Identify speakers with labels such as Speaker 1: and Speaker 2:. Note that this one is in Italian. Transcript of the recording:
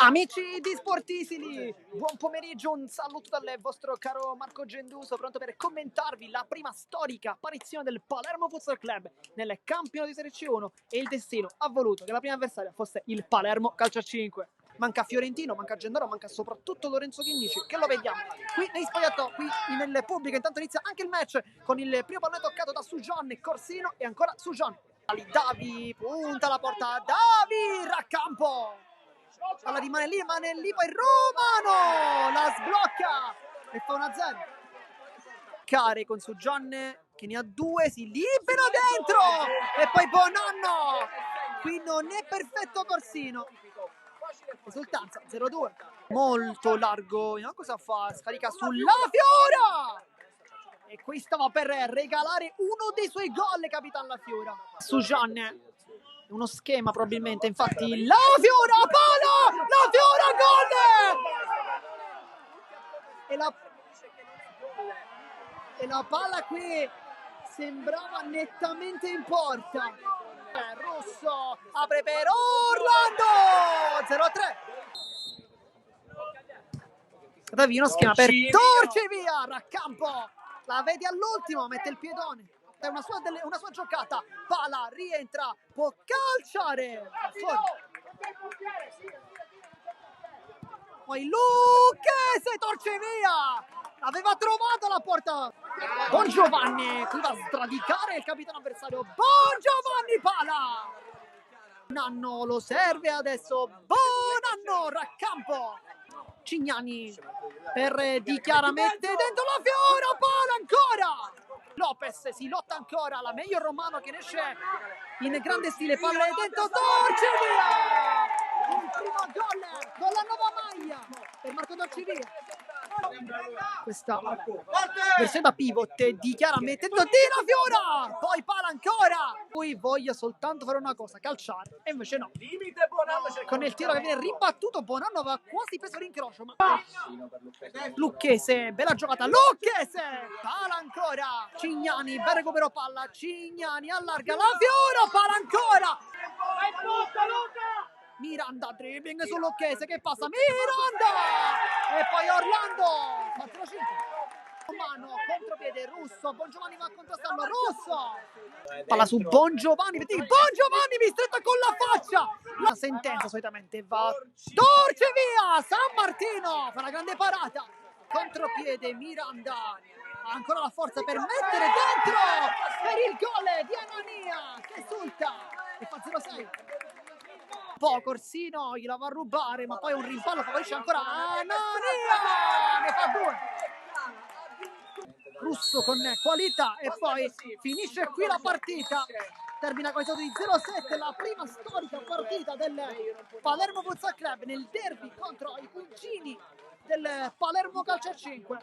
Speaker 1: Amici di Sportisili, buon pomeriggio, un saluto dal vostro caro Marco Genduso, pronto per commentarvi la prima storica apparizione del Palermo Futsal Club nel campionato di Serie C1 e il destino ha voluto che la prima avversaria fosse il Palermo Calcio 5. Manca Fiorentino, manca Gennaro, manca soprattutto Lorenzo Chinnici, che lo vediamo qui nei spogliatoi, qui nel pubblico. Intanto inizia anche il match con il primo pallone toccato da Sujan, Corsino e ancora Sujan. Davi punta la porta, Davi raccampo. Palla rimane lì poi Romano la sblocca e fa 1-0. Care con Sujan che ne ha due, si libera dentro e poi Bonanno. Qui non è perfetto Corsino. Risultanza 0-2. Molto largo, no, cosa fa? Scarica sulla Fiora e qui stava per regalare uno dei suoi gol capitano La Fiora. Sujan, uno schema probabilmente, infatti La Fiora, palo, La Fiora, gol! E la palla qui sembrava nettamente in porta. Russo apre per Orlando, 0-3. Davi uno schema per Torcevia, raccampo, la vedi all'ultimo, mette il piedone. È una sua giocata, palla rientra, può calciare. Poi Lucchese, Torcevia, aveva trovato la porta. Bongiovanni, qui va a sradicare il capitano avversario. Bongiovanni, pala. Nanno lo serve adesso. Bonanno, raccampo. Cignani per Dichiara, mette dentro La Fiora, pala ancora. Lopez si lotta ancora, la meglio Romano che ne esce in grande stile, palla dentro Torcevia. Il primo gol con la nuova maglia per Marco Torcevia. Questa versione da pivot, Dichiara mettendo La Fiora, poi pala ancora. Poi voglia soltanto fare una cosa, calciare, e invece no. Con il tiro che viene ribattuto, Bonanno aveva quasi preso l'incrocio, ma Lucchese, bella giocata, Lucchese, pala ancora. Cignani, bel recupero palla, Cignani allarga, La Fiora, pala ancora. Miranda, dribbling su Lucchese, che passa, Miranda! E poi Orlando, 4-5. Romano, contropiede, Russo, Bongiovanni va a contrastarlo, Russo! Palla su Bongiovanni, Bongiovanni ristretto con la faccia! La sentenza solitamente va Torcevia, San Martino, fa una grande parata. Contropiede, Miranda, ha ancora la forza per mettere dentro per il gol di Anania, che esulta e fa 0-6. Poi Corsino gliela va a rubare, ma poi un rimpallo favorisce ancora Anania, ne fa 2. Russo con qualità e poi finisce qui la partita. Termina con il risultato di 0-7 la prima storica partita del Palermo Futsal Club nel derby contro i cugini del Palermo Calcio 5.